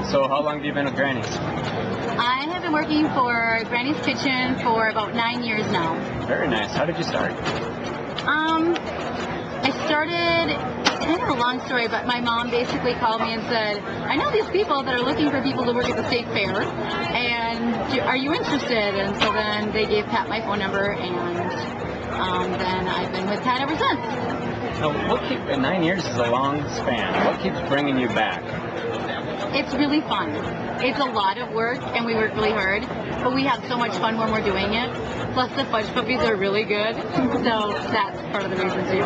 So how long have you been with Granny's? I have been working for Granny's Kitchen for about 9 years now. Very nice. How did you start? I started, kind of a long story, but my mom basically called me and said, I know these people that are looking for people to work at the state fair, and are you interested? And so then they gave Pat my phone number, and then I've been with Pat ever since. Now, 9 years is a long span. What keeps bringing you back? It's really fun. It's a lot of work, and we work really hard, but we have so much fun when we're doing it. Plus, the fudge puppies are really good, so that's part of the reason too.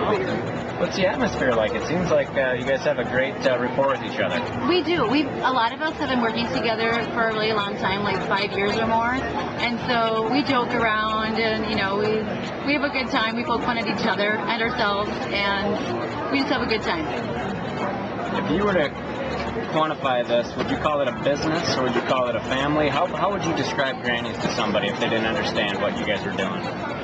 What's the atmosphere like? It seems like you guys have a great rapport with each other. We do. A lot of us have been working together for a really long time, like 5 years or more, and so we joke around, and we have a good time. We poke fun at each other and ourselves, and we just have a good time. If you were to quantify this, would you call it a business or would you call it a family? How would you describe Granny's to somebody if they didn't understand what you guys were doing?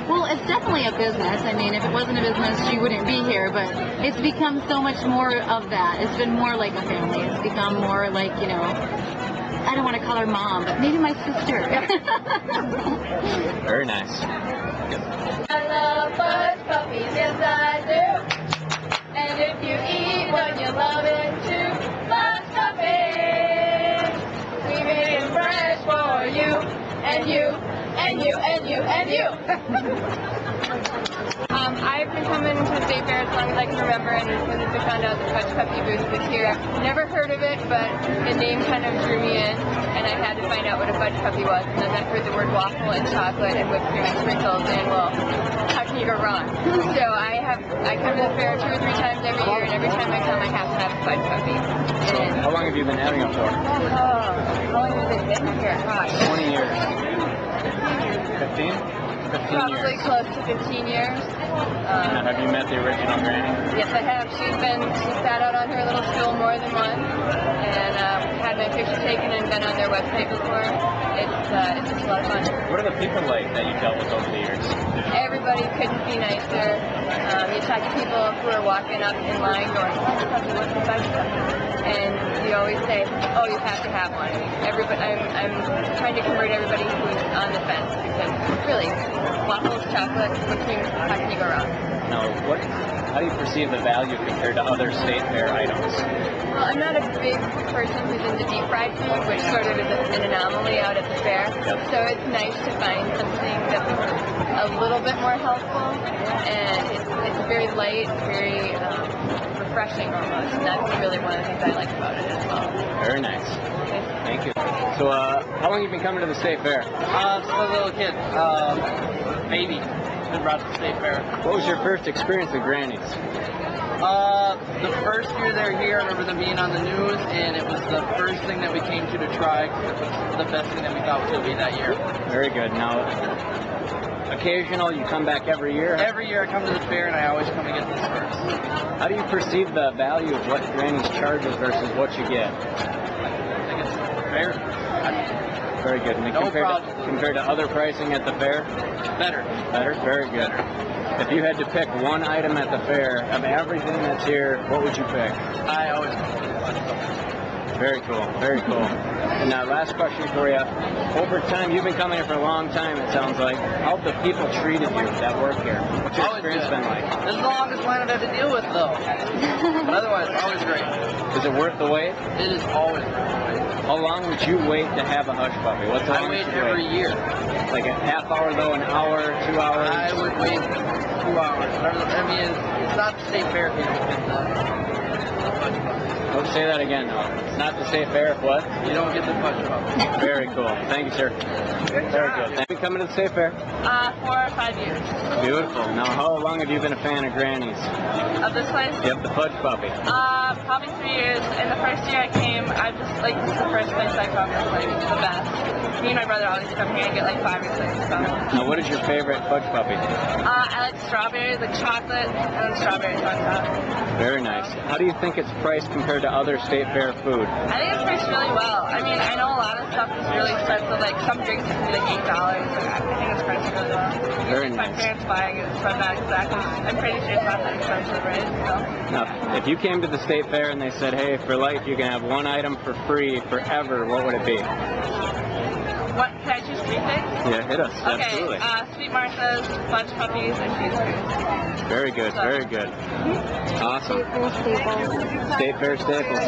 Well, it's definitely a business. I mean, if it wasn't a business, she wouldn't be here, but it's become so much more of that. It's been more like a family. It's become more like, I don't want to call her mom, but maybe my sister. Very nice. I love fudge puppies, yes I do. And if you eat one, you love it too. Fudge puppies, we made it fresh for you, and you, and you, and you, and you. I've been coming to the state fair as long as I can remember, and as soon as I found out the Fudge Puppy booth was here, never heard of it, but the name kind of drew me in, and I had to find out what a Fudge Puppy was, and then I heard the word waffle and chocolate and whipped cream and sprinkles, and well, how can you go wrong? So I come to the fair 2 or 3 times every year, and every time I come I have to have a Fudge Puppy. And How long have you been having it for? how long has it been here? Gosh. 20 years. 15? 15 Probably years. close to 15 years. Now, have you met the original Granny? Yes, I have. She sat out on her little stool more than once, and had my picture taken and been on their website before. It's just a lot of fun. What are the people like that you've dealt with over the years? Everybody couldn't be nicer. You talk to people who are walking up in line going, "Fudge puppy, what's a fudge puppy?" And you always say, "Oh, you have to have one." I'm trying to convert everybody who's on the fence, because really, waffles, chocolate, whipped cream, how can you go wrong? Now, how do you perceive the value compared to other state fair items? Well, I'm not a big person who's into deep fried food, which sort of is an anomaly out at the fair. Yep. So it's nice to find something that's a little bit more healthful, and it's very light, very refreshing almost. And that's really one of the things I like about it as well. Very nice. Thank you. So, how long have you been coming to the state fair? Since I was a little kid, baby, been brought to the state fair. What was your first experience with Granny's? The first year they were here, I remember them being on the news, and it was the first thing that we came to try, because it was the best thing that we thought was going to be that year. Very good. Now, occasional, you come back every year? Every year I come to the fair, and I always come to get this first. How do you perceive the value of what Granny's charges versus what you get? I think it's fair. Very good. And No compared problem. to other pricing at the fair? Better. Better? Very good. If you had to pick one item at the fair, of everything that's here, what would you pick? I always come to the fudge puppy. Very cool. Very cool. And last question for you. Over time, you've been coming here for a long time, it sounds like. How have the people treated you that work here? What's your Always experience good. been like? This is the longest line I've had to deal with, though. But otherwise, always great. Is it worth the wait? It is always great. How long would you wait to have a hush puppy? What's the I longest wait you every year. Like a half hour though, an hour, 2 hours? I would wait 2 hours. I mean, it's not the state fair if you don't get the fudge puppy. Don't say that again though. It's not the state fair if what? You don't get the fudge puppy. Very cool. Thank you, sir. Very good. Thank you for coming to the state fair. 4 or 5 years. Beautiful. Now, how long have you been a fan of Granny's? Of this place? Yep, the fudge puppy. Probably 3 years. And the first year I came, I just this is the first place I come. It's like the best. Me and my brother always come here and get like 5 or 6. So. Now, what is your favorite fudge puppy? I like strawberries, like chocolate, and then strawberries on top. Very nice. How do you think it's priced compared to other state fair food? I think it's priced really well. I mean, I know a lot of stuff stuff is really expensive. Like some drinks can be like $8. Like, I think it's priced really well. Very My nice. parents buying it from that exactly. I'm pretty sure it's not that expensive, right? So. Now, if you came to the state fair and they said, hey, for life you can have one item for free forever, what would it be? What, can I choose 3 things? Yeah, hit us. Okay, Absolutely. Sweet Martha's, Fudge Puppies, and cheese curds. Very good, very good. Awesome. State fair staples. I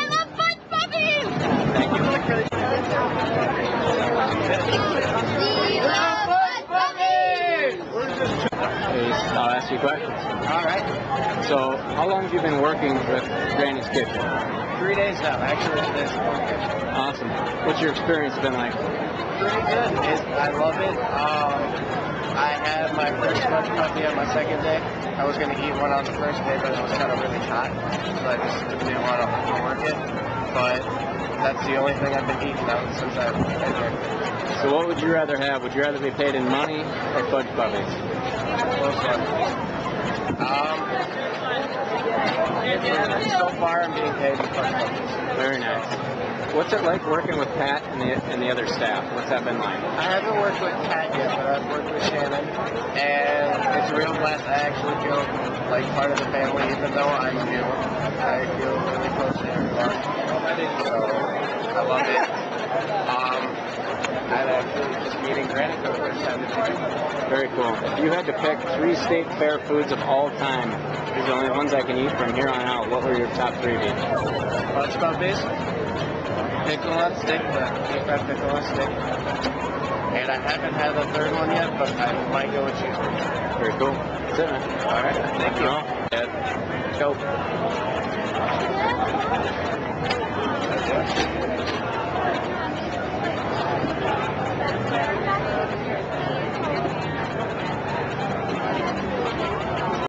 love Fudge Puppies! Thank you. I'll ask you questions. All right. So, how long have you been working with Granny's Kitchen? 3 days now. Actually, today's the 4th day. Awesome. What's your experience been like? Pretty good. I love it. I had my first fudge puppy on my 2nd day. I was going to eat one on the 1st day, but it was kind of really hot, so I just didn't want to overwork it. But that's the only thing I've been eating now since I've been here. So what would you rather have? Would you rather be paid in money or fudge puppies? Close one. So far, I'm being paid in fudge puppies. Very nice. What's it like working with Pat and the other staff? What's that been like? I haven't worked with Pat yet, but I've worked with Shannon, and it's a real blast. I actually feel like part of the family, even though I'm new. I feel really close to everyone, so I love it. I'm actually just meeting Granny for the first time today. Very cool. If you had to pick 3 state fair foods of all time, these are the only ones I can eat from here on out, what would your top 3 be? Fudge puppies, pickle on stick, the deep fried pickle on stick. And I haven't had the 3rd one yet, but I might go with cheeseburger. Very cool. That's it, man. All right, thank you. Go.